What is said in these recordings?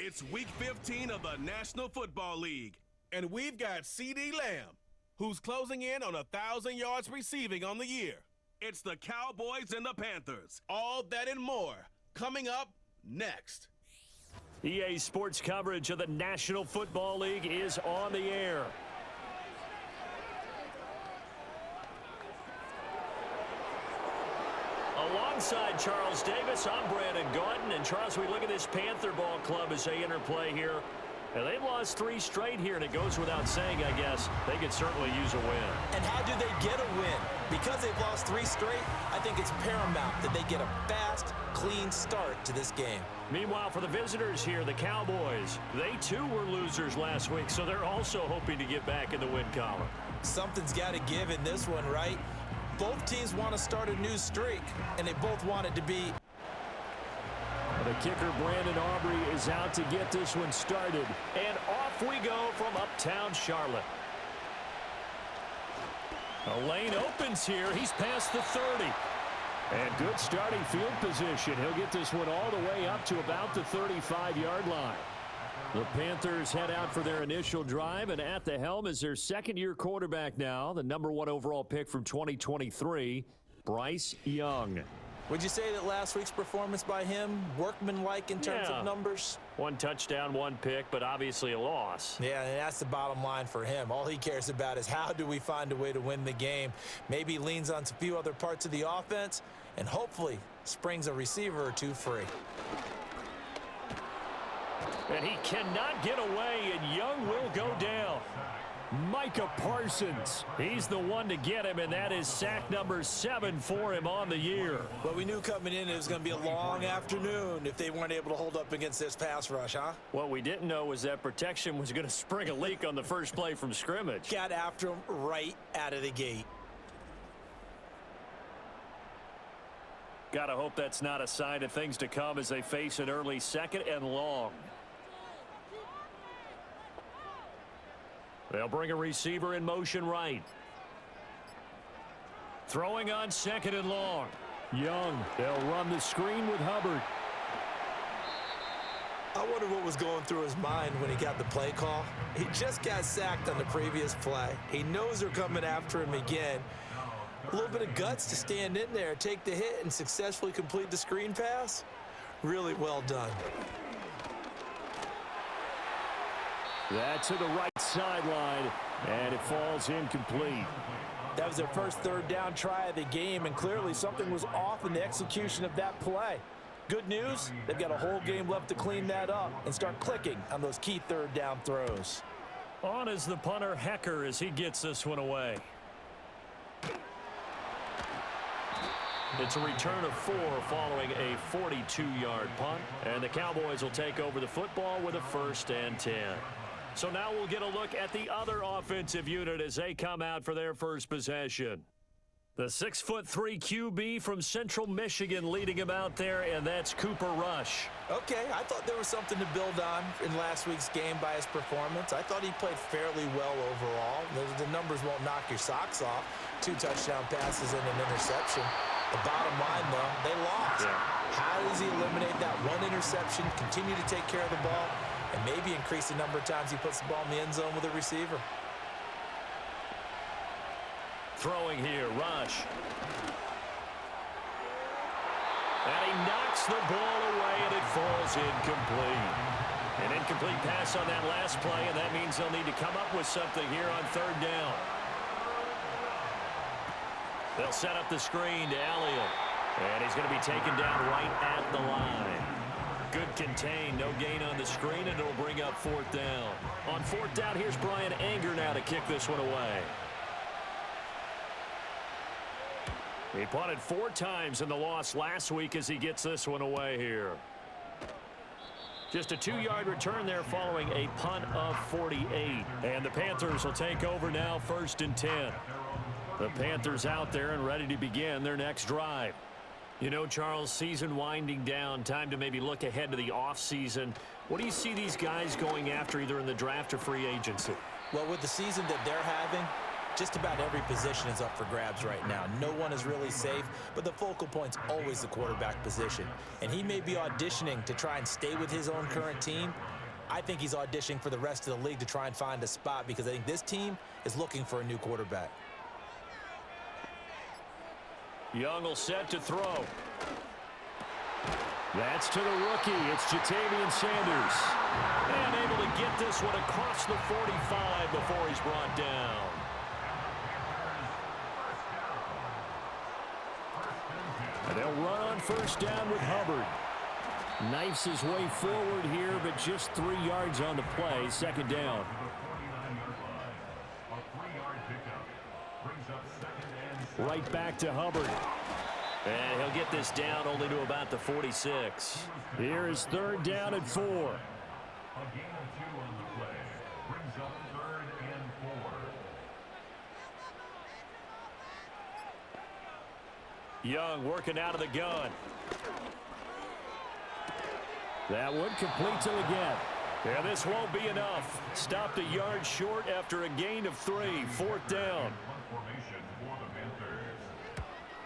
It's Week 15 of the National Football League. And we've got CD Lamb, who's closing in on 1,000 yards receiving on the year. It's the Cowboys and the Panthers. All that and more coming up next. EA Sports coverage of the National Football League is on the air. Alongside Charles Davis, I'm Brandon Gaudin. And Charles, we look at this Panther ball club as they interplay here. And they've lost 3 straight here, and it goes without saying, I guess, they could certainly use a win. And how do they get a win? Because they've lost 3 straight, I think it's paramount that they get a fast, clean start to this game. Meanwhile, for the visitors here, the Cowboys, they too were losers last week, so they're also hoping to get back in the win column. Something's got to give in this one, right? Both teams want to start a new streak, and they both want it to be. The kicker, Brandon Aubrey, is out to get this one started. And off we go from uptown Charlotte. A lane opens here. He's past the 30. And good starting field position. He'll get this one all the way up to about the 35-yard line. The Panthers head out for their initial drive, and at the helm is their second-year quarterback now, the #1 overall pick from 2023, Bryce Young. Would you say that last week's performance by him, workmanlike in terms of numbers? 1 touchdown, 1 pick, but obviously a loss. Yeah, and that's the bottom line for him. All he cares about is how do we find a way to win the game. Maybe he leans on a few other parts of the offense and hopefully springs a receiver or 2 free. And he cannot get away, and Young will go down. Micah Parsons, he's the one to get him, and that is sack number 7 for him on the year. Well, we knew coming in it was going to be a long afternoon if they weren't able to hold up against this pass rush, huh? What we didn't know was that protection was going to spring a leak on the first play from scrimmage. Got after him right out of the gate. Gotta hope that's not a sign of things to come as they face an early 2nd and long. They'll bring a receiver in motion right. Throwing on 2nd and long. Young, they'll run the screen with Hubbard. I wonder what was going through his mind when he got the play call. He just got sacked on the previous play. He knows they're coming after him again. A little bit of guts to stand in there, take the hit, and successfully complete the screen pass. Really well done. That's to the right sideline, and it falls incomplete. That was their first 3rd down try of the game, and clearly something was off in the execution of that play. Good news, they've got a whole game left to clean that up and start clicking on those key 3rd down throws. On is the punter, Hecker, as he gets this one away. It's a return of 4 following a 42-yard punt, and the Cowboys will take over the football with a 1st and 10. So now we'll get a look at the other offensive unit as they come out for their first possession. The 6'3" QB from Central Michigan leading him out there, and that's Cooper Rush. Okay, I thought there was something to build on in last week's game by his performance. I thought he played fairly well overall. The numbers won't knock your socks off. 2 touchdown passes and an interception. The bottom line, though, they lost. Yeah. How does he eliminate that 1 interception, continue to take care of the ball, and maybe increase the number of times he puts the ball in the end zone with a receiver? Throwing here, Rush. And he knocks the ball away, and it falls incomplete. An incomplete pass on that last play, and that means they'll need to come up with something here on 3rd down. They'll set up the screen to Elliott. And he's going to be taken down right at the line. Good contain, no gain on the screen, and it'll bring up 4th down. On 4th down, here's Brian Anger now to kick this one away. He punted 4 times in the loss last week as he gets this one away here. Just a 2-yard return there following a punt of 48. And the Panthers will take over now, 1st and 10. The Panthers out there and ready to begin their next drive. You know, Charles, season winding down, time to maybe look ahead to the offseason. What do you see these guys going after either in the draft or free agency? Well, with the season that they're having, just about every position is up for grabs right now. No one is really safe, but the focal point's always the quarterback position. And he may be auditioning to try and stay with his own current team, I think he's auditioning for the rest of the league to try and find a spot because I think this team is looking for a new quarterback. Young will set to throw. That's to the rookie. It's Jatavian Sanders. And able to get this one across the 45 before he's brought down. And they'll run on first down with Hubbard. Knifes his way forward here, but just 3 yards on the play. Second down. Right back to Hubbard. And he'll get this down only to about the 46. Here is third down and 4. A gain of 2 on the play. Brings up 3rd and 4. Young working out of the gun. That one complete to the gap. Yeah, this won't be enough. Stopped a yard short after a gain of 3. 4th down.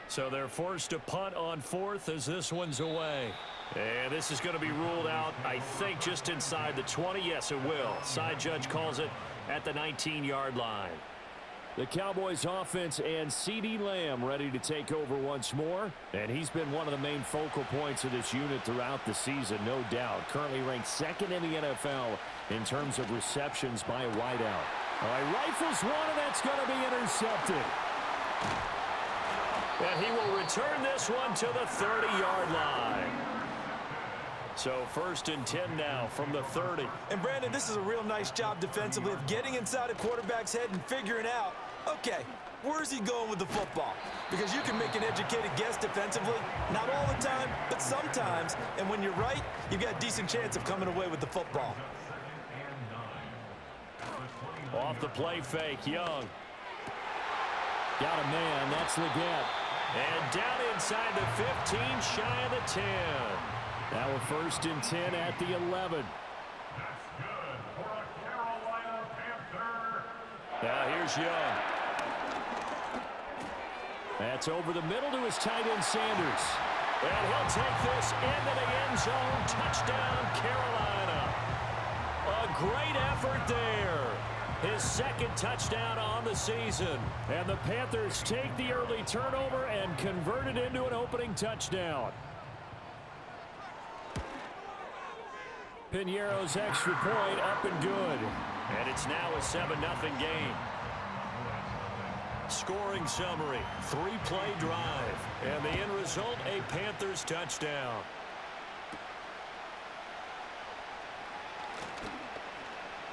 So they're forced to punt on 4th as this one's away. And this is going to be ruled out, I think, just inside the 20. Yes, it will. Side judge calls it at the 19-yard line. The Cowboys offense and CD Lamb ready to take over once more. And he's been one of the main focal points of this unit throughout the season, no doubt. Currently ranked 2nd in the NFL in terms of receptions by a wideout. All right, rifles one, and that's going to be intercepted. And he will return this one to the 30-yard line. So 1st and 10 now from the 30. And Brandon, this is a real nice job defensively of getting inside a quarterback's head and figuring out, okay, where's he going with the football? Because you can make an educated guess defensively, not all the time, but sometimes. And when you're right, you've got a decent chance of coming away with the football. Off the play fake, Young. Got a man, that's Leggett. And down inside the 15, shy of the 10. Now a 1st and 10 at the 11. That's good for a Carolina Panther. Now here's Young. That's over the middle to his tight end Sanders. And he'll take this into the end zone. Touchdown, Carolina. A great effort there. His 2nd touchdown on the season. And the Panthers take the early turnover and convert it into an opening touchdown. Piñeiro's extra point up and good. And it's now a 7-0 game. Scoring summary, 3-play drive. And the end result, a Panthers touchdown.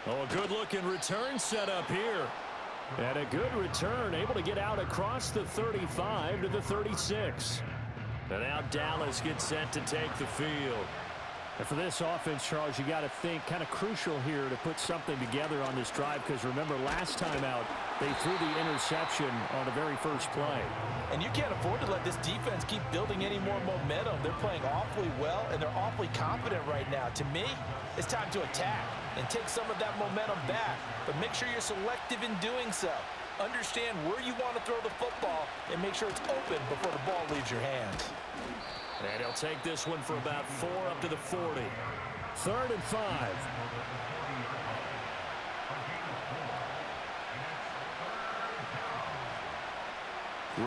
Oh, a good-looking return set up here. And a good return, able to get out across the 35 to the 36. And now Dallas gets set to take the field. And for this offense, Charles, you got to think kind of crucial here to put something together on this drive because remember last time out they threw the interception on the very first play. And you can't afford to let this defense keep building any more momentum. They're playing awfully well and they're awfully confident right now. To me, it's time to attack and take some of that momentum back. But make sure you're selective in doing so. Understand where you want to throw the football and make sure it's open before the ball leaves your hands. And he'll take this one for about 4 up to the 40. 3rd and 5.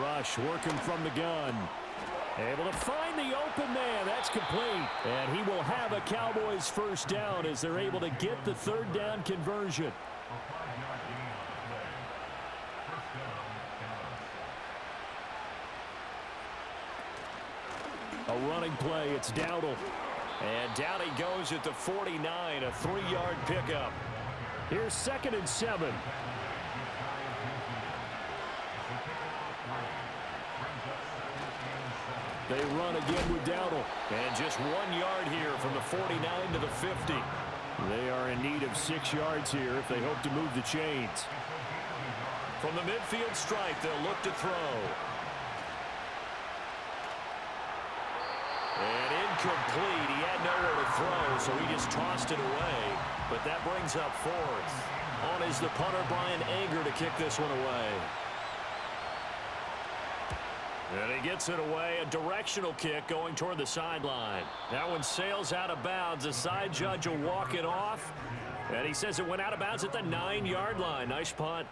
Rush working from the gun. Able to find the open man. That's complete. And he will have a Cowboys first down as they're able to get the 3rd down conversion. A running play, it's Dowdle. And down he goes at the 49, a 3-yard pickup. Here's 2nd and 7. They run again with Dowdle. And just 1 yard here from the 49 to the 50. They are in need of 6 yards here if they hope to move the chains. From the midfield stripe, they'll look to throw. And incomplete. He had nowhere to throw, so he just tossed it away. But that brings up 4th. On is the punter, Brian Anger, to kick this one away. And he gets it away, a directional kick going toward the sideline. That one sails out of bounds. The side judge will walk it off. And he says it went out of bounds at the 9-yard line. Nice punt.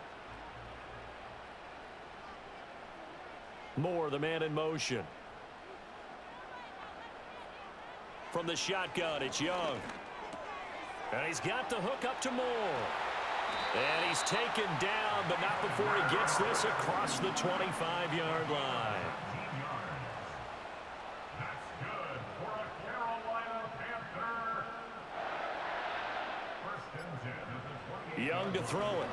Moore, the man in motion. From the shotgun, it's Young. And he's got the hook up to Moore. And he's taken down, but not before he gets this across the 25-yard line. That's good for a Carolina Panther. First and 10 at the 28. Young to throw it.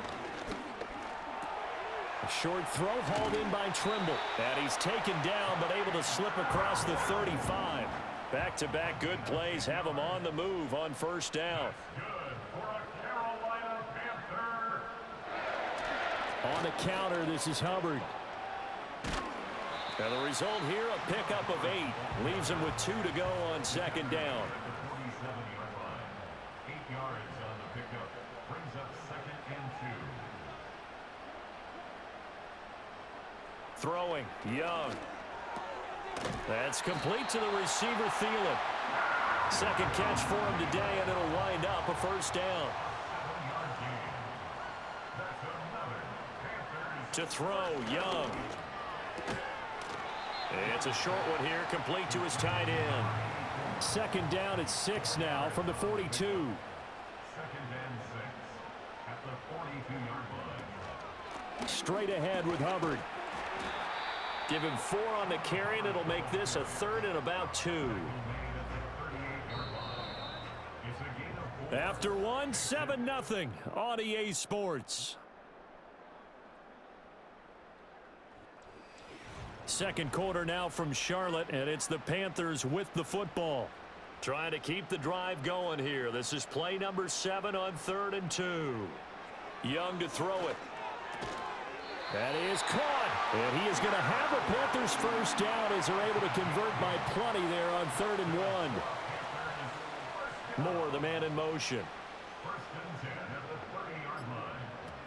A short throw hauled in by Trimble. And he's taken down, but able to slip across the 35. Back-to-back good plays have him on the move on first down. Good for a Carolina Panther. On the counter, this is Hubbard. And the result here, a pickup of 8. Leaves him with 2 to go on second down. At the 47-yard line. 8 yards on the pickup. Brings up second and 2. Throwing, Young. That's complete to the receiver, Thielen. Second catch for him today, and it'll wind up a first down. 7-yard gain. That's another Panthers. To throw, Young. It's a short one here, complete to his tight end. Second down at 6 now from the 42. Second and 6 at the 42-yard line. Straight ahead with Hubbard. Give him 4 on the carry, and it'll make this a 3rd and about 2. After 1, 7-0 on EA Sports. Second quarter now from Charlotte, and it's the Panthers with the football. Trying to keep the drive going here. This is play number 7 on 3rd and 2. Young to throw it. That is caught, and he is going to have a Panthers first down as they're able to convert by plenty there on 3rd and 1. Moore, the man in motion. First and 10 at the 30-yard line.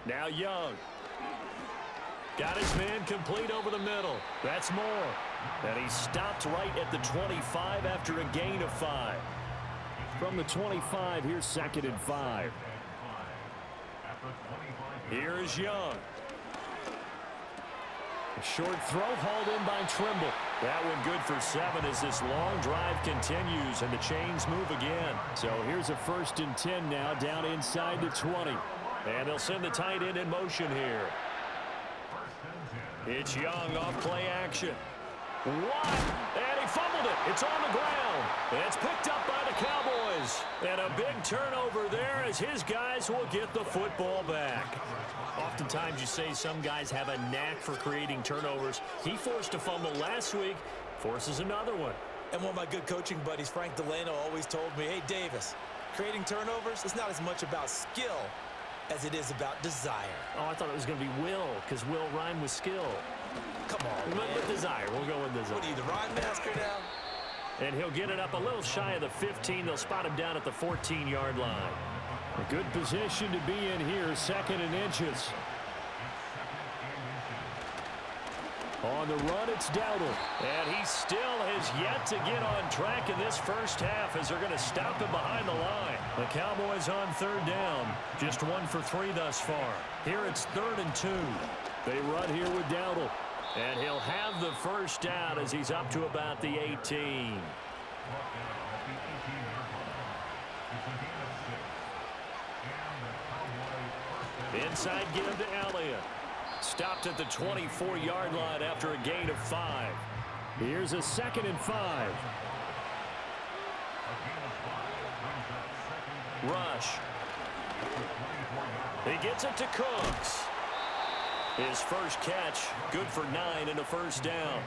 Now Young. Got his man complete over the middle. That's Moore. And he stopped right at the 25 after a gain of 5. From the 25, here's 2nd and 5. Here is Young. A short throw hauled in by Trimble. That one good for 7 as this long drive continues and the chains move again. So here's a 1st and 10 now down inside the 20. And they'll send the tight end in motion here. It's Young off play action. What? And he fumbled it. It's on the ground. It's picked up by the Cowboys. And a big turnover there as his guys will get the football back. Oftentimes you say some guys have a knack for creating turnovers. He forced a fumble last week, forces another one. And one of my good coaching buddies, Frank Delano, always told me, hey, Davis, creating turnovers is not as much about skill as it is about desire. Oh, I thought it was going to be will, because will rhyme with skill. Come on, We went man. with desire. We'll go with desire. What are you, the rhyme master now? And he'll get it up a little shy of the 15. They'll spot him down at the 14-yard line. A good position to be in here, 2nd and inches. On the run, it's Dowdle. And he still has yet to get on track in this first half as they're going to stop him behind the line. The Cowboys on 3rd down. Just 1 for 3 thus far. Here it's 3rd and 2. They run here with Dowdle. And he'll have the first down as he's up to about the 18. Inside give to Elliott. Stopped at the 24-yard line after a gain of 5. Here's a 2nd and 5. Rush. He gets it to Cooks. His first catch, good for 9 and a first down.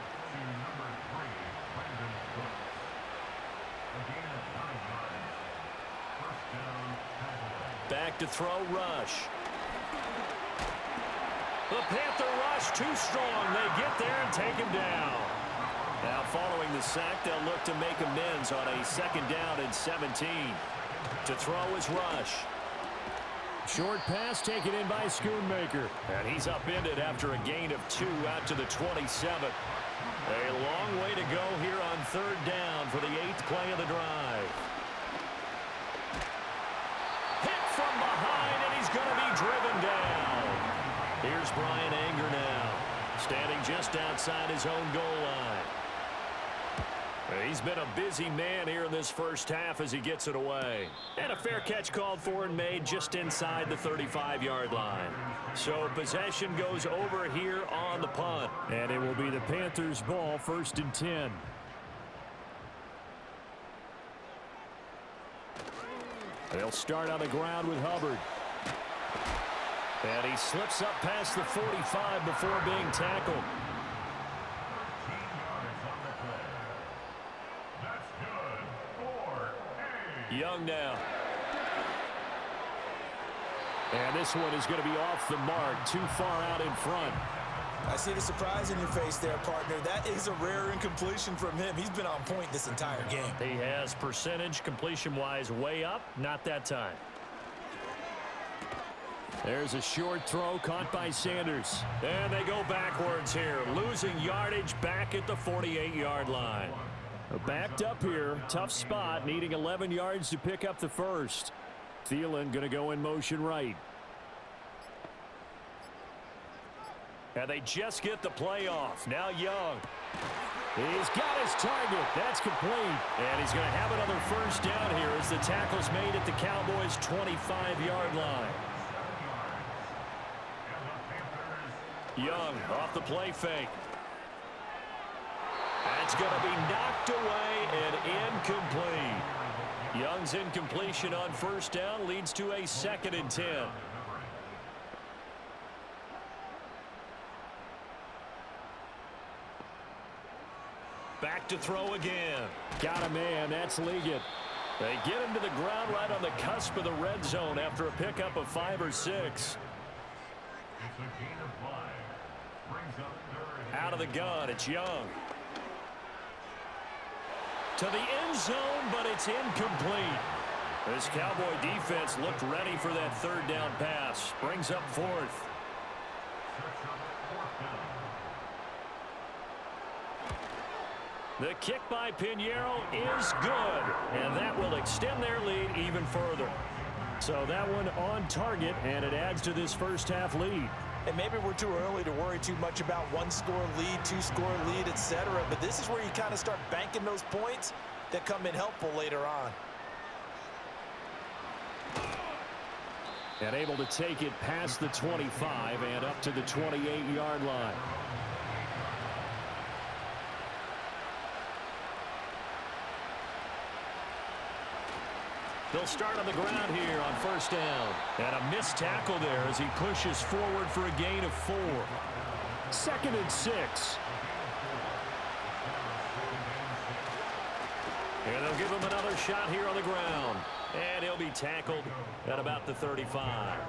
Back to throw, Rush. The Panther rush too strong. They get there and take him down. Now following the sack, they'll look to make amends on a 2nd down and 17. To throw is Rush. Short pass taken in by Schoonmaker. And he's upended after a gain of 2 out to the 27. A long way to go here on third down for the 8th play of the drive. Hit from behind, and he's going to be driven down. Here's Brian Anger now, standing just outside his own goal line. He's been a busy man here in this first half as he gets it away. And a fair catch called for and made just inside the 35-yard line. So possession goes over here on the punt. And it will be the Panthers' ball, 1st and 10. They'll start on the ground with Hubbard. And he slips up past the 45 before being tackled. Young now. And this one is going to be off the mark, too far out in front. I see the surprise in your face there, partner. That is a rare incompletion from him. He's been on point this entire game. He has percentage completion-wise way up, not that time. There's a short throw caught by Sanders. And they go backwards here, losing yardage back at the 48-yard line. Backed up here, tough spot, needing 11 yards to pick up the first. Thielen going to go in motion right. And they just get the play off. Now Young. He's got his target. That's complete. And he's going to have another first down here as the tackle's made at the Cowboys' 25-yard line. Young off the play fake. That's going to be knocked away and incomplete. Young's incompletion on first down leads to a 2nd and 10. Back to throw again. Got a man. That's Liggett. They get him to the ground right on the cusp of the red zone after a pickup of 5 or 6. Out of the gun, it's Young. To the end zone, but it's incomplete. This Cowboy defense looked ready for that 3rd down pass. Brings up 4th. The kick by Pinheiro is good, and that will extend their lead even further. So that one on target, and it adds to this first half lead. And maybe we're too early to worry too much about 1-score lead, 2-score lead, etc. But this is where you kind of start banking those points that come in helpful later on. And able to take it past the 25 and up to the 28-yard line. They'll start on the ground here on first down. And a missed tackle there as he pushes forward for a gain of 4. 2nd and 6. And they'll give him another shot here on the ground. And he'll be tackled at about the 35.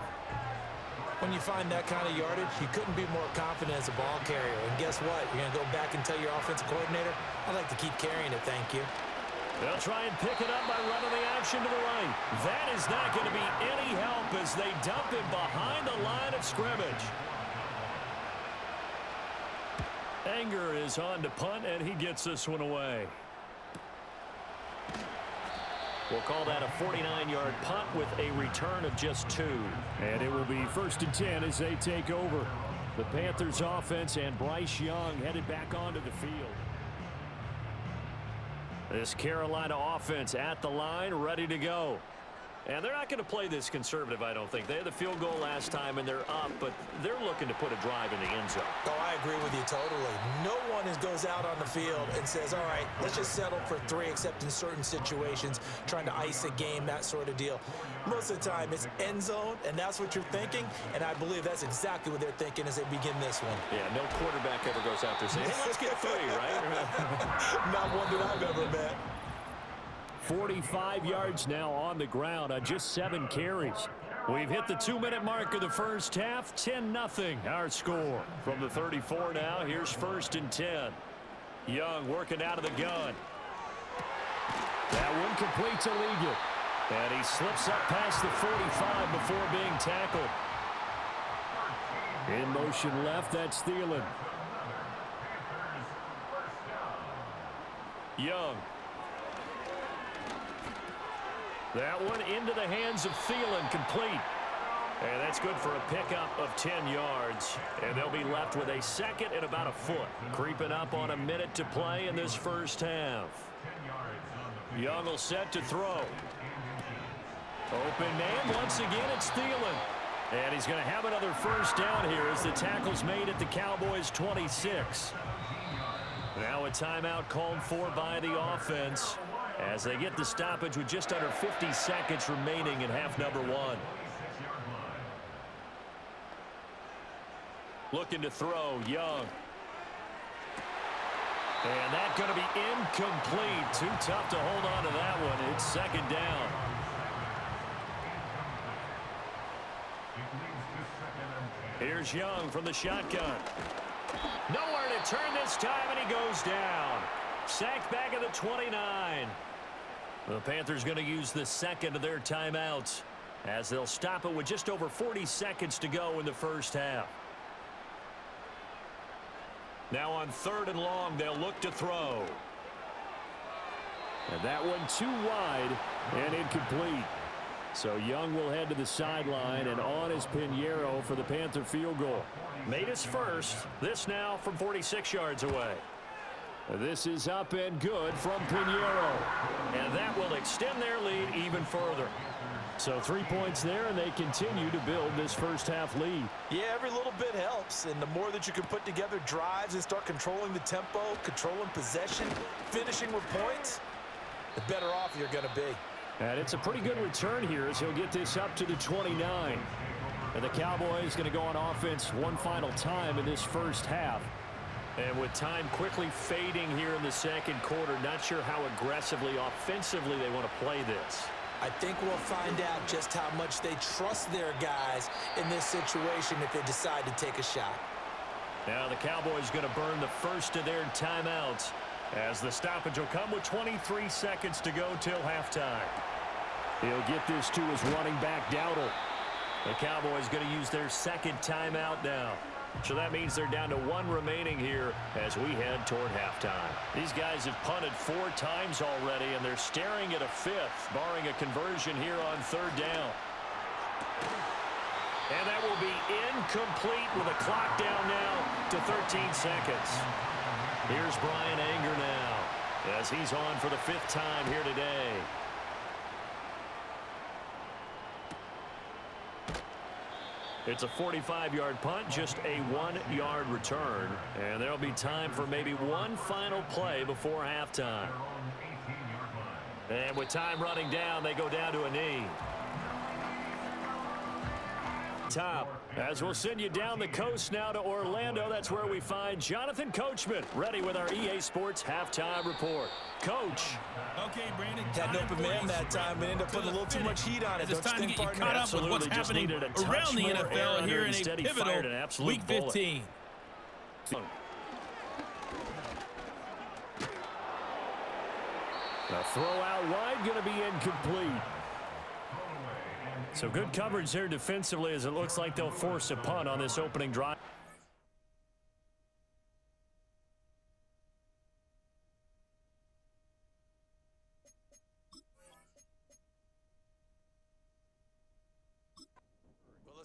When you find that kind of yardage, you couldn't be more confident as a ball carrier. And guess what? You're going to go back and tell your offensive coordinator, I'd like to keep carrying it, thank you. They'll try and pick it up by running the option to the right. That is not going to be any help as they dump him behind the line of scrimmage. Anger is on to punt, and he gets this one away. We'll call that a 49-yard punt with a return of just 2. And it will be 1st and 10 as they take over. The Panthers offense and Bryce Young headed back onto the field. This Carolina offense at the line, ready to go. And they're not going to play this conservative, I don't think. They had the field goal last time, and they're up, but they're looking to put a drive in the end zone. Oh, I agree with you totally. No one goes out on the field and says, all right, let's just settle for 3, except in certain situations, trying to ice a game, that sort of deal. Most of the time, it's end zone, and that's what you're thinking, and I believe that's exactly what they're thinking as they begin this one. Yeah, no quarterback ever goes out there saying, hey, let's get 3, right? Not one that I've ever met. 45 yards now on the ground on just 7 carries. We've hit the 2-minute mark of the first half. 10-0 our score. From the 34 now, here's 1st and 10. Young working out of the gun. That one complete to Liggett. And he slips up past the 45 before being tackled. In motion left, that's Thielen. Young. That one into the hands of Thielen, complete. And that's good for a pickup of 10 yards. And they'll be left with a second and about a foot. Creeping up on a minute to play in this first half. Young will set to throw. Open man, once again it's Thielen. And he's going to have another first down here as the tackle's made at the Cowboys' 26. Now a timeout called for by the offense as they get the stoppage with just under 50 seconds remaining in half number one. Looking to throw, Young. And that's going to be incomplete. Too tough to hold on to that one. It's second down. Here's Young from the shotgun. Nowhere to turn this time, and he goes down. Sacked back at the 29. The Panthers going to use the second of their timeouts as they'll stop it with just over 40 seconds to go in the first half. Now on 3rd and long, they'll look to throw. And that one too wide and incomplete. So Young will head to the sideline, and on is Pinheiro for the Panther field goal. Made his first. This now from 46 yards away. This is up and good from Pinheiro. And that will extend their lead even further. So 3 points there, and they continue to build this first half lead. Yeah, every little bit helps, and the more that you can put together drives and start controlling the tempo, controlling possession, finishing with points, the better off you're going to be. And it's a pretty good return here as he'll get this up to the 29. And the Cowboys going to go on offense one final time in this first half. And with time quickly fading here in the second quarter, not sure how aggressively, offensively they want to play this. I think we'll find out just how much they trust their guys in this situation if they decide to take a shot. Now the Cowboys going to burn the first of their timeouts as the stoppage will come with 23 seconds to go till halftime. He'll get this to his running back, Dowdle. The Cowboys going to use their second timeout now. So that means they're down to one remaining here as we head toward halftime. These guys have punted 4 times already, and they're staring at a 5th, barring a conversion here on 3rd down. And that will be incomplete with a clock down now to 13 seconds. Here's Brian Anger now as he's on for the 5th time here today. It's a 45-yard punt, just a 1-yard return. And there'll be time for maybe one final play before halftime. And with time running down, they go down to a knee. Top, as we'll send you down the coast now to Orlando. That's where we find Jonathan Coachman, ready with our EA Sports halftime report. Coach. Okay, Brandon. Had an open man that time, but ended up putting a little too much heat on it. It's time to get you caught up with what's happening around the NFL here in a pivotal Week 15. The throw out wide going to be incomplete. So good coverage there defensively as it looks like they'll force a punt on this opening drive.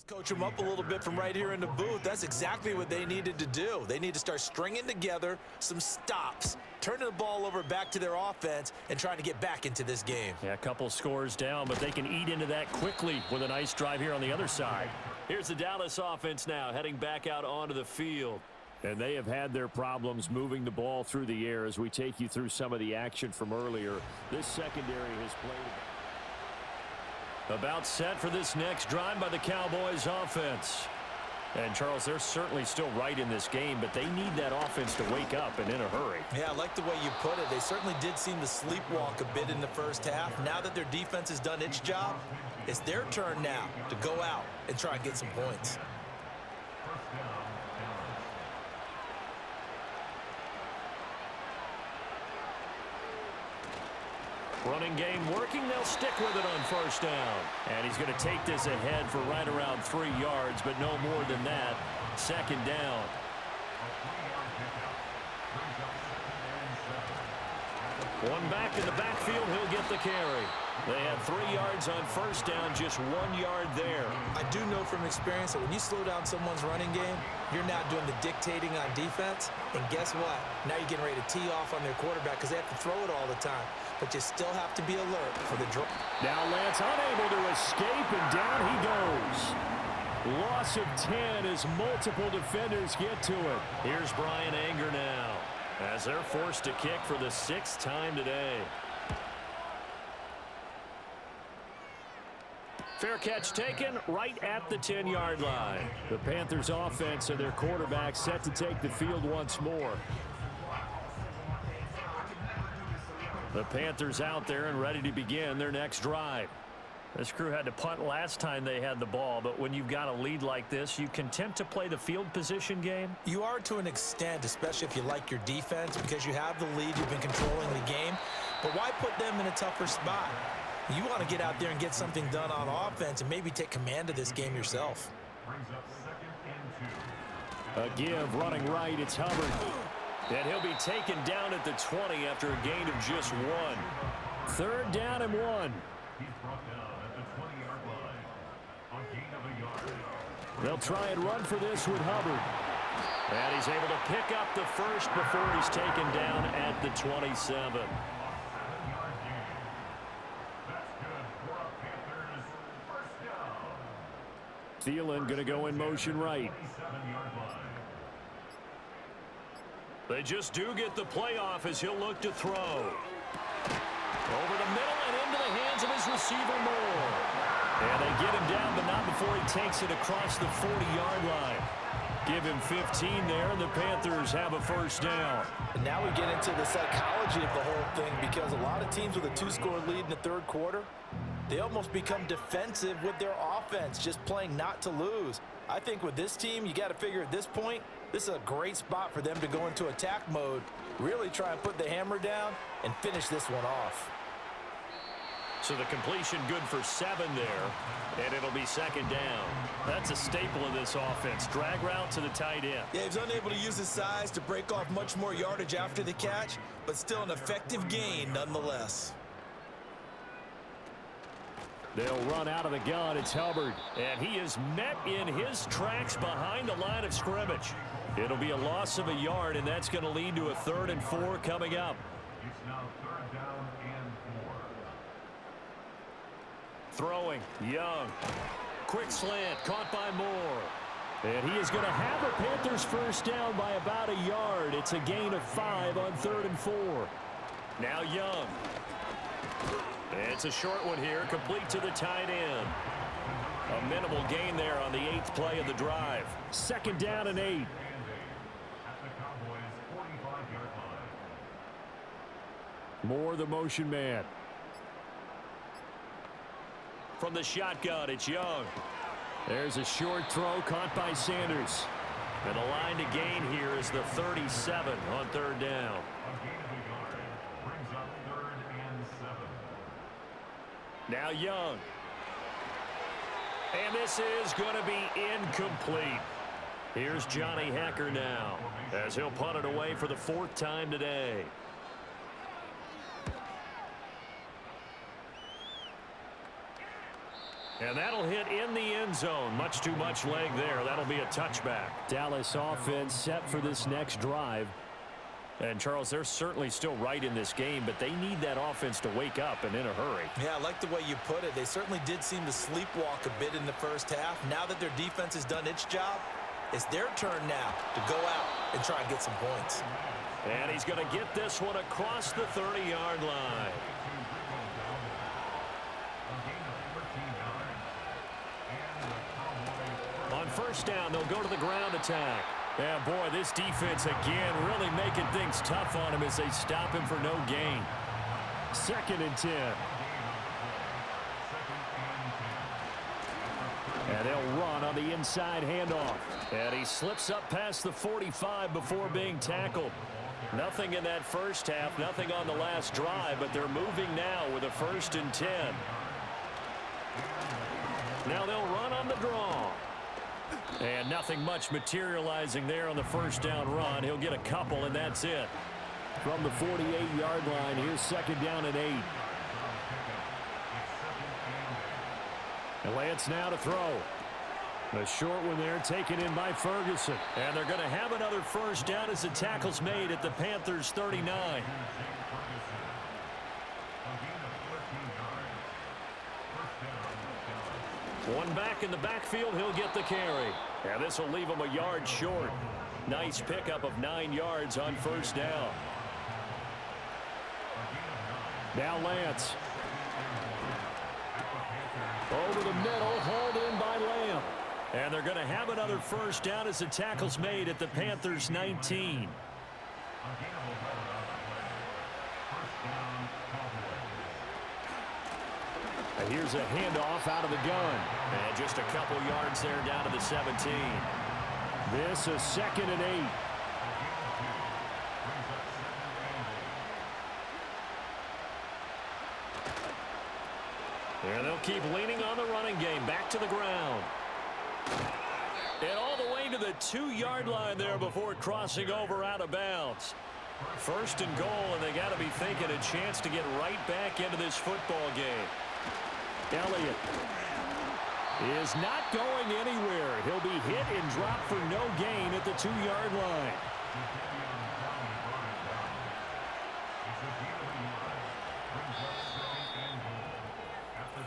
Coach them up a little bit from right here in the booth. That's exactly what they needed to do. They need to start stringing together some stops, turning the ball over back to their offense, and trying to get back into this game. Yeah, a couple scores down, but they can eat into that quickly with a nice drive here on the other side. Here's the Dallas offense now heading back out onto the field. And they have had their problems moving the ball through the air as we take you through some of the action from earlier. This secondary has played about set for this next drive by the Cowboys offense. And, Charles, they're certainly still right in this game, but they need that offense to wake up and in a hurry. Yeah, I like the way you put it. They certainly did seem to sleepwalk a bit in the first half. Now that their defense has done its job, it's their turn now to go out and try and get some points. Running game working. They'll stick with it on first down. And he's going to take this ahead for right around 3 yards, but no more than that. Second down. One back in the backfield, he'll get the carry. They had 3 yards on first down, just 1 yard there. I do know from experience that when you slow down someone's running game, you're not doing the dictating on defense. And guess what? Now you're getting ready to tee off on their quarterback because they have to throw it all the time. But you still have to be alert for the draw. Now Lance unable to escape, and down he goes. Loss of 10 as multiple defenders get to it. Here's Brian Anger now as they're forced to kick for the 6th time today. Fair catch taken right at the 10-yard line. The Panthers offense and their quarterback set to take the field once more. The Panthers out there and ready to begin their next drive. This crew had to punt last time they had the ball, but when you've got a lead like this, you content to play the field position game? You are to an extent, especially if you like your defense, because you have the lead, you've been controlling the game. But why put them in a tougher spot? You want to get out there and get something done on offense and maybe take command of this game yourself. A give running right, it's Hubbard. And he'll be taken down at the 20 after a gain of just 1. 3rd down and 1. They'll try and run for this with Hubbard. And he's able to pick up the first before he's taken down at the 27. Thielen going to go in motion right. They just do get the playoff as he'll look to throw. Over the middle and into the hands of his receiver Moore. And they get him down, but not before he takes it across the 40-yard line. Give him 15 there, and the Panthers have a first down. And now we get into the psychology of the whole thing, because a lot of teams with a 2-score lead in the 3rd quarter, they almost become defensive with their offense, just playing not to lose. I think with this team, you got to figure at this point, this is a great spot for them to go into attack mode, really try and put the hammer down and finish this one off. So the completion good for 7 there, and it'll be 2nd down. That's a staple of this offense. Drag route to the tight end. Yeah, he's unable to use his size to break off much more yardage after the catch, but still an effective gain nonetheless. They'll run out of the gun. It's Hubbard. And he is met in his tracks behind the line of scrimmage. It'll be a loss of a yard, and that's going to lead to a 3rd and 4 coming up. It's now 3rd down and 4. Throwing, Young. Quick slant, caught by Moore. And he is going to have a Panthers first down by about a yard. It's a gain of 5 on 3rd and 4. Now Young. It's a short one here, complete to the tight end. A minimal gain there on the 8th play of the drive. 2nd down and 8. At the Cowboys' 45-yard line. Moore, the motion man. From the shotgun, it's Young. There's a short throw caught by Sanders. And the line to gain here is the 37 on 3rd down. A gain of a yard brings up 3rd and 7. Now Young. And this is going to be incomplete. Here's Johnny Hecker now as he'll punt it away for the 4th time today. And that'll hit in the end zone. Much too much leg there. That'll be a touchback. Dallas offense set for this next drive. And, Charles, they're certainly still right in this game, but they need that offense to wake up and in a hurry. Yeah, I like the way you put it. They certainly did seem to sleepwalk a bit in the first half. Now that their defense has done its job, it's their turn now to go out and try and get some points. And he's going to get this one across the 30-yard line. On first down, they'll go to the ground attack. Yeah, boy, this defense again really making things tough on him as they stop him for no gain. 2nd and 10. And they'll run on the inside handoff. And he slips up past the 45 before being tackled. Nothing in that first half, nothing on the last drive, but they're moving now with a 1st and 10. Now they'll run on the draw. And nothing much materializing there on the first down run. He'll get a couple, and that's it. from the 48-yard line. Here's 2nd down and 8. And Lance now to throw. A short one there taken in by Ferguson. And they're going to have another 1st down as the tackle's made at the Panthers 39. One back in the backfield, he'll get the carry. And this will leave him a yard short. Nice pickup of 9 yards on 1st down. Now Lance. Over the middle, hauled in by Lamb. And they're going to have another 1st down as the tackle's made at the Panthers 19. And here's a handoff out of the gun. And just a couple yards there down to the 17. This is 2nd and 8. And they'll keep leaning on the running game. Back to the ground. And all the way to the 2-yard line there before crossing over out of bounds. 1st and goal, and they got to be thinking a chance to get right back into this football game. Elliott is not going anywhere. He'll be hit and dropped for no gain at the 2-yard line.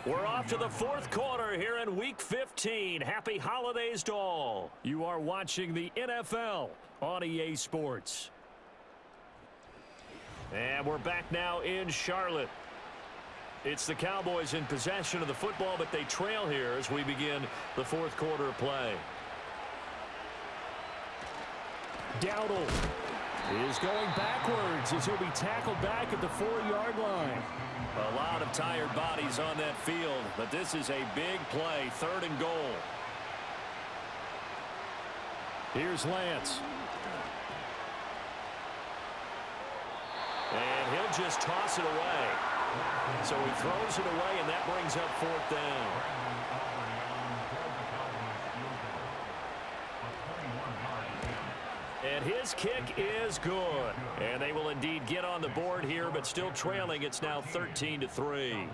We're off to the 4th quarter here in Week 15. Happy holidays to all. You are watching the NFL on EA Sports. And we're back now in Charlotte. It's the Cowboys in possession of the football, but they trail here as we begin the 4th quarter of play. Dowdle is going backwards as he'll be tackled back at the 4-yard line. A lot of tired bodies on that field, but this is a big play, 3rd and goal. Here's Lance. And he'll just toss it away. So he throws it away, and that brings up 4th down. And his kick is good. And they will indeed get on the board here, but still trailing. It's now 13-3.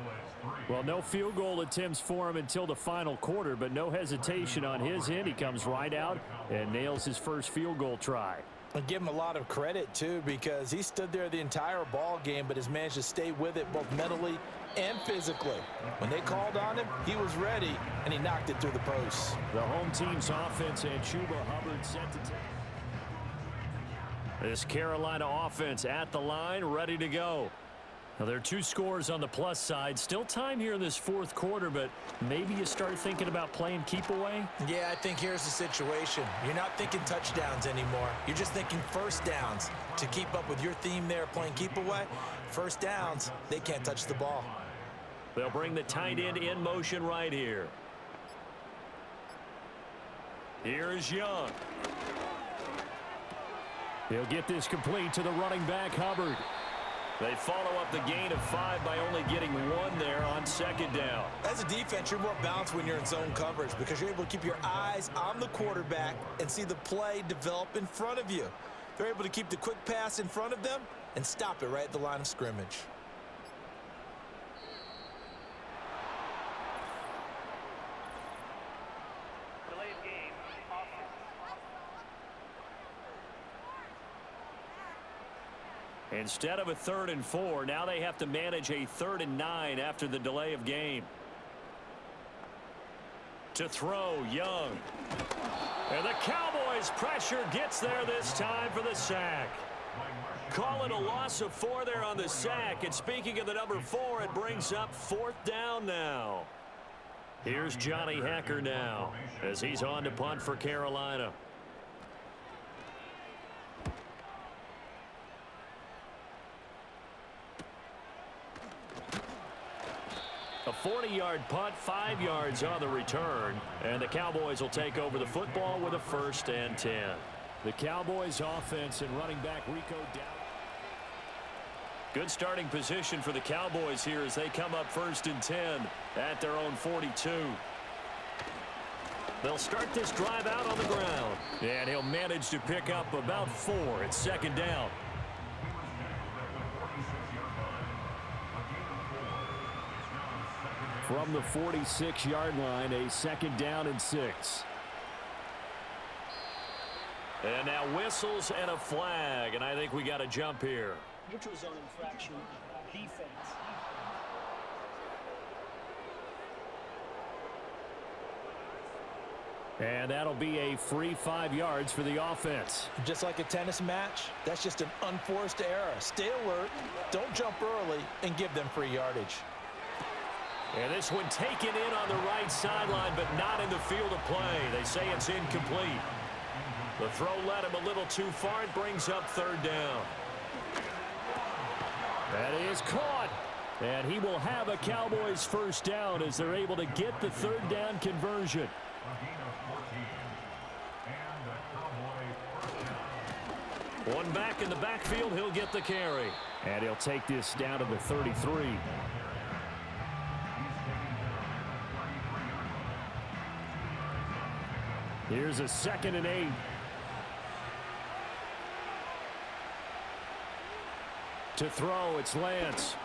Well, no field goal attempts for him until the final quarter, but no hesitation on his end. He comes right out and nails his first field goal try. I give him a lot of credit, too, because he stood there the entire ball game, but has managed to stay with it both mentally and physically. When they called on him, he was ready, and he knocked it through the posts. The home team's offense and Chuba Hubbard set to take. This Carolina offense at the line, ready to go. Now, there are 2 scores on the plus side. Still time here in this 4th quarter, but maybe you start thinking about playing keep away? Yeah, I think here's the situation. You're not thinking touchdowns anymore. You're just thinking 1st downs. To keep up with your theme there, playing keep away, 1st downs, they can't touch the ball. They'll bring the tight end in motion right here. Here's Young. He'll get this complete to the running back, Hubbard. They follow up the gain of 5 by only getting 1 there on 2nd down. As a defense, you're more balanced when you're in zone coverage because you're able to keep your eyes on the quarterback and see the play develop in front of you. They're able to keep the quick pass in front of them and stop it right at the line of scrimmage. Instead of a 3rd and 4, now they have to manage a 3rd and 9 after the delay of game. To throw, Young. And the Cowboys' pressure gets there this time for the sack. Call it a loss of 4 there on the sack. And speaking of the number 4, it brings up 4th down now. Here's Johnny Hacker now as he's on to punt for Carolina. A 40-yard punt, 5 yards on the return, and the Cowboys will take over the football with a 1st and 10. The Cowboys offense and running back Rico Dowdle. Good starting position for the Cowboys here as they come up 1st and 10 at their own 42. They'll start this drive out on the ground, and he'll manage to pick up about 4 at 2nd down. From the 46-yard line, a 2nd down and 6. And now whistles and a flag, and I think we got a jump here. Neutral zone infraction, defense. And that'll be a free 5 yards for the offense. Just like a tennis match, that's just an unforced error. Stay alert, don't jump early, and give them free yardage. And this one taken in on the right sideline, but not in the field of play. They say it's incomplete. The throw led him a little too far. It brings up 3rd down. That is caught. And he will have a Cowboys 1st down as they're able to get the 3rd down conversion. One back in the backfield, he'll get the carry. And he'll take this down to the 33. Here's a 2nd and 8. To throw, it's Lance.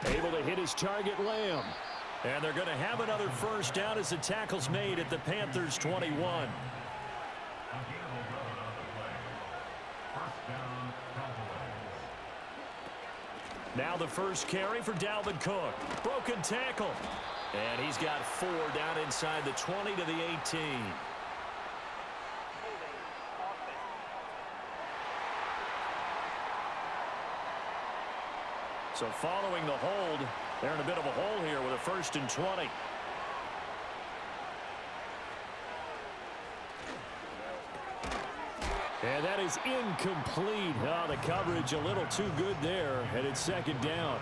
Able to hit his target, Lamb. And they're going to have another 1st down as the tackle's made at the Panthers 21. Now the first carry for Dalvin Cook. Broken tackle. And he's got 4 down inside the 20 to the 18. So following the hold, they're in a bit of a hole here with a 1st and 20. And that is incomplete. Oh, the coverage a little too good there, and it's 2nd down.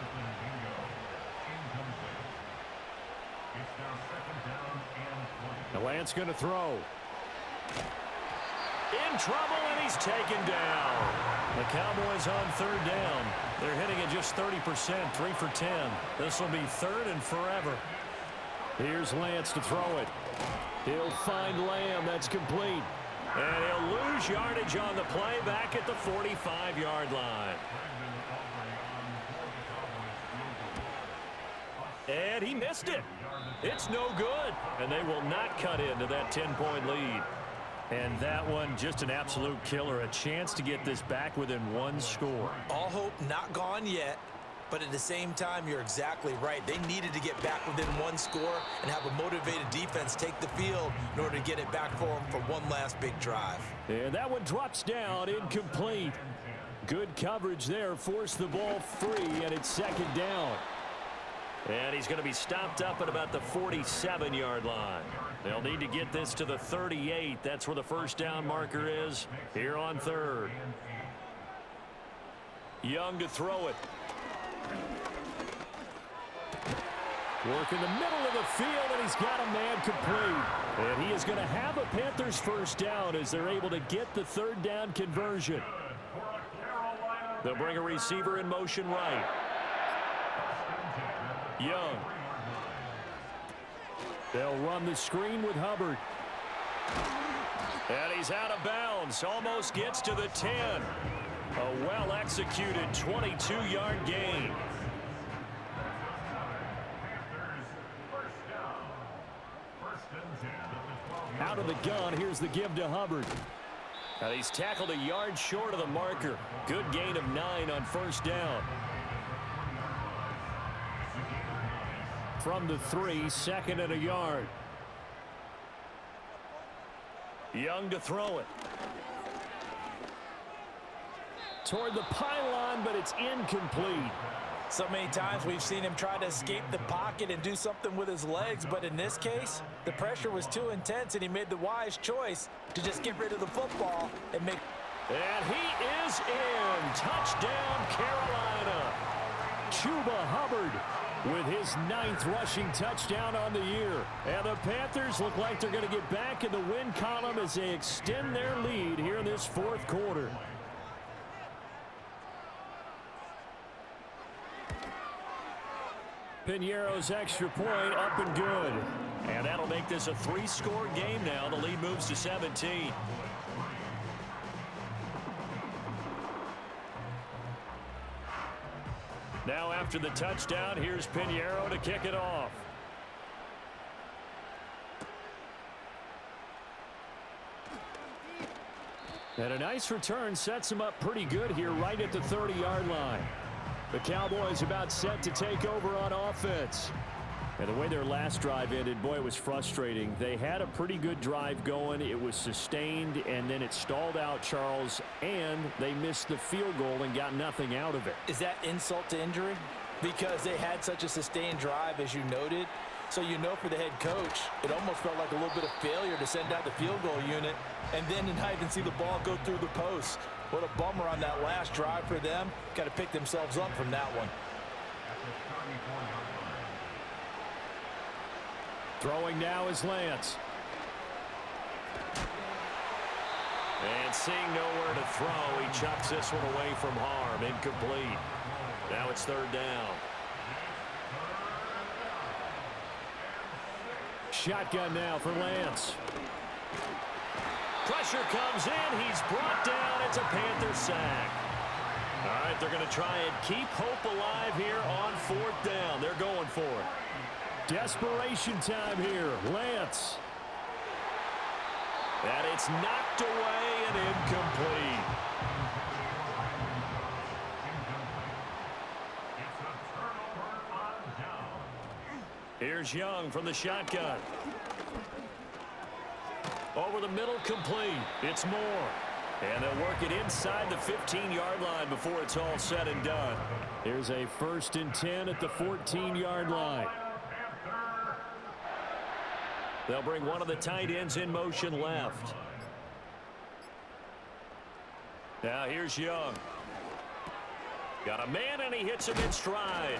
Now Lance going to throw. In trouble, and he's taken down. The Cowboys on 3rd down. They're hitting at just 30%, 3 for 10. This will be 3rd and forever. Here's Lance to throw it. He'll find Lamb. That's complete. And he'll lose yardage on the play back at the 45-yard line. And he missed it. It's no good. And they will not cut into that 10-point lead. And that one, just an absolute killer. A chance to get this back within 1 score. All hope not gone yet, but at the same time, you're exactly right. They needed to get back within 1 score and have a motivated defense take the field in order to get it back for them for one last big drive. And that one drops down, incomplete. Good coverage there, forced the ball free, and it's 2nd down. And he's going to be stopped up at about the 47-yard line. They'll need to get this to the 38. That's where the 1st down marker is here on 3rd. Young to throw it. Work in the middle of the field, and he's got a man complete. And he is going to have a Panthers 1st down as they're able to get the 3rd down conversion. They'll bring a receiver in motion right. Young. They'll run the screen with Hubbard. And he's out of bounds. Almost gets to the 10. A well-executed 22-yard gain. Out of the gun, here's the give to Hubbard. And he's tackled a yard short of the marker. Good gain of 9 on 1st down. From the 3, 2nd and a yard. Young to throw it. Toward the pylon, but it's incomplete. So many times we've seen him try to escape the pocket and do something with his legs, but in this case, the pressure was too intense and he made the wise choice to just get rid of the football and make... And he is in. Touchdown, Carolina. Chuba Hubbard with his 9th rushing touchdown on the year. And the Panthers look like they're going to get back in the win column as they extend their lead here in this 4th quarter. Piñeiro's extra point up and good. And that'll make this a 3-score game now. The lead moves to 17. Now after the touchdown, here's Piñeiro to kick it off. And a nice return sets him up pretty good here right at the 30-yard line. The Cowboys about set to take over on offense. And the way their last drive ended, boy, it was frustrating. They had a pretty good drive going. It was sustained, and then it stalled out, Charles, and they missed the field goal and got nothing out of it. Is that insult to injury? Because they had such a sustained drive, as you noted. So you know for the head coach, it almost felt like a little bit of failure to send out the field goal unit and then not even see the ball go through the post. What a bummer on that last drive for them. Got to pick themselves up from that one. Throwing now is Lance. And seeing nowhere to throw, he chucks this one away from harm. Incomplete. Now it's third down. Shotgun now for Lance. Pressure comes in. He's brought down. It's a Panther sack. All right, they're going to try and keep hope alive here on fourth down. They're going for it. Desperation time here. Lance. And it's knocked away and incomplete. Here's Young from the shotgun. Over the middle, complete. It's Moore. And they'll work it inside the 15-yard line before it's all said and done. Here's a 1st and 10 at the 14-yard line. They'll bring one of the tight ends in motion left. Now here's Young. Got a man, and he hits him in stride.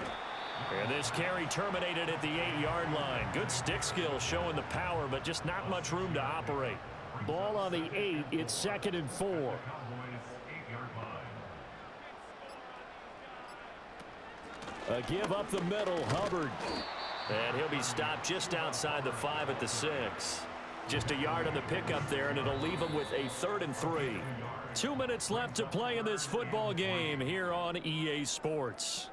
And this carry terminated at the 8-yard line. Good stick skill showing the power, but just not much room to operate. Ball on the 8. It's 2nd and 4. A give up the middle. Hubbard. And he'll be stopped just outside the 5 at the 6. Just a yard on the pickup there, and it'll leave him with a 3rd and 3. 2 minutes left to play in this football game here on EA Sports.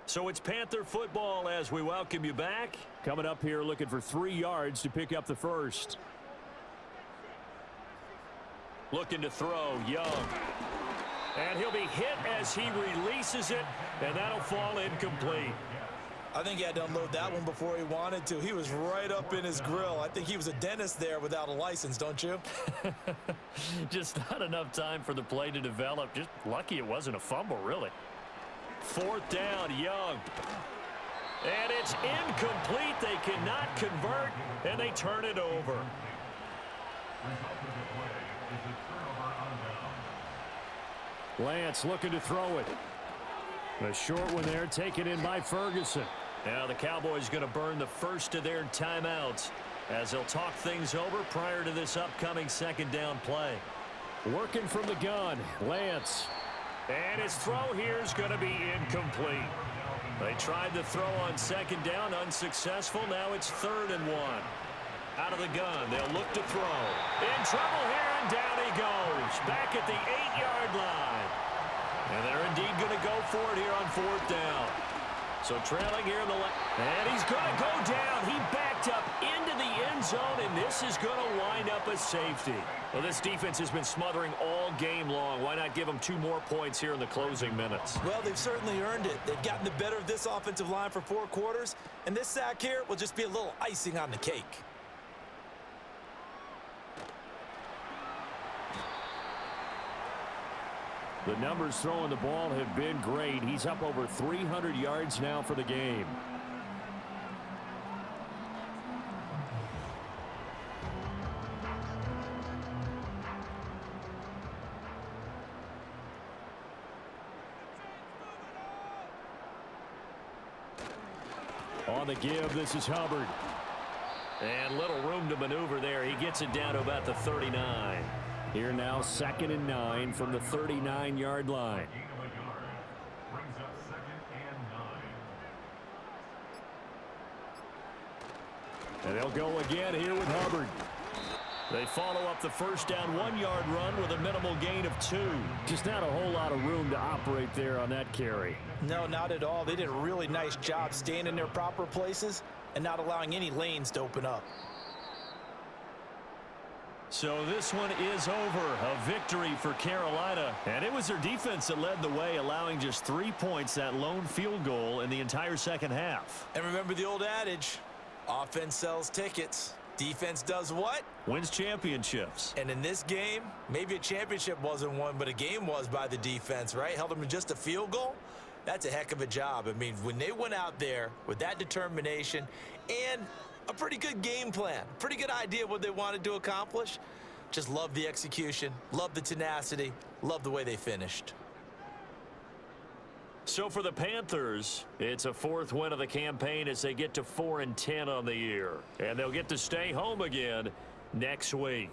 So it's Panther football as we welcome you back. Coming up here looking for 3 yards to pick up the first. Looking to throw, Young. And he'll be hit as he releases it, and that'll fall incomplete. I think he had to unload that one before he wanted to. He was right up in his grill. I think he was a dentist there without a license, don't you? Just not enough time for the play to develop. Just lucky it wasn't a fumble, really. 4th down, Young. And it's incomplete. They cannot convert, and they turn it over. Lance looking to throw it. A short one there, taken in by Ferguson. Now the Cowboys going to burn the first of their timeouts as they'll talk things over prior to this upcoming 2nd down play. Working from the gun, Lance. And his throw here is going to be incomplete. They tried to throw on 2nd down, unsuccessful. Now it's 3rd and 1. Out of the gun, they'll look to throw. In trouble here, and down he goes. Back at the 8-yard line. And they're indeed going to go for it here on 4th down. So trailing here in the left. And he's going to go down. He backed up into the end zone, and this is going to wind up a safety. Well, this defense has been smothering all game long. Why not give them 2 more points here in the closing minutes? Well, they've certainly earned it. They've gotten the better of this offensive line for 4 quarters, and this sack here will just be a little icing on the cake. The numbers throwing the ball have been great. He's up over 300 yards now for the game. On the give, this is Hubbard. And little room to maneuver there. He gets it down to about the 39. Here now, 2nd and 9 from the 39-yard line. And they'll go again here with Hubbard. They follow up the 1st down 1-yard run with a minimal gain of 2. Just not a whole lot of room to operate there on that carry. No, not at all. They did a really nice job staying in their proper places and not allowing any lanes to open up. So this one is over. A victory for Carolina. And it was their defense that led the way, allowing just 3 points, that lone field goal in the entire second half. And remember the old adage, offense sells tickets. Defense does what? Wins championships. And in this game, maybe a championship wasn't won, but a game was by the defense, right? Held them to just a field goal. That's a heck of a job. I mean, when they went out there with that determination and a pretty good game plan, pretty good idea what they wanted to accomplish, just love the execution, love the tenacity, love the way they finished. So for the Panthers, it's a 4th win of the campaign as they get to 4-10 on the year. And they'll get to stay home again next week.